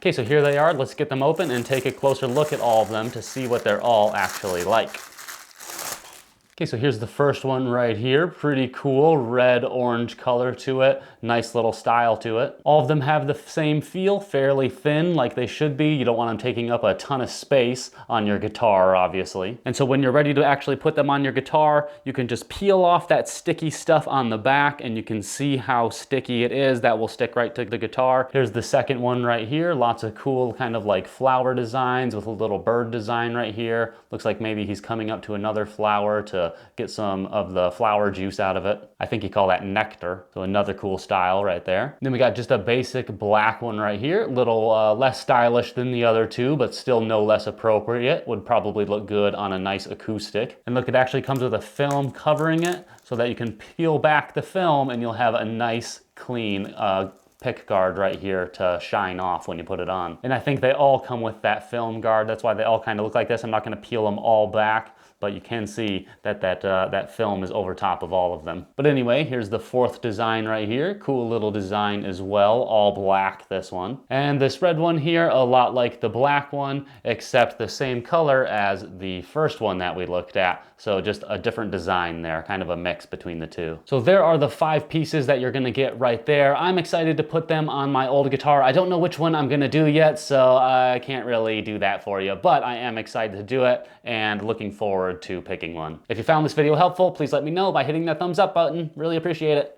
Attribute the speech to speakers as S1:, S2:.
S1: Okay, so here they are. Let's get them open and take a closer look at all of them to see what they're all actually like. Okay, so here's the first one right here. Pretty cool, red-orange color to it. Nice little style to it. All of them have the same feel, fairly thin like they should be. You don't want them taking up a ton of space on your guitar, obviously. And so when you're ready to actually put them on your guitar, you can just peel off that sticky stuff on the back and you can see how sticky it is. That will stick right to the guitar. Here's the second one right here. Lots of cool kind of like flower designs with a little bird design right here. Looks like maybe he's coming up to another flower to get some of the flower juice out of it. I think you call that nectar. So another cool style right there. Then we got just a basic black one right here. A little less stylish than the other two, but still no less appropriate. Would probably look good on a nice acoustic. And look, it actually comes with a film covering it so that you can peel back the film and you'll have a nice, clean pick guard right here to shine off when you put it on. And I think they all come with that film guard. That's why they all kind of look like this. I'm not going to peel them all back, but you can see that that film is over top of all of them. But anyway, here's the fourth design right here. Cool little design as well, all black, this one. And this red one here, a lot like the black one, except the same color as the first one that we looked at. So just a different design there, kind of a mix between the two. So there are the 5 pieces that you're gonna get right there. I'm excited to put them on my old guitar. I don't know which one I'm gonna do yet, so I can't really do that for you, but I am excited to do it and looking forward to picking one. If you found this video helpful, please let me know by hitting that thumbs up button. Really appreciate it.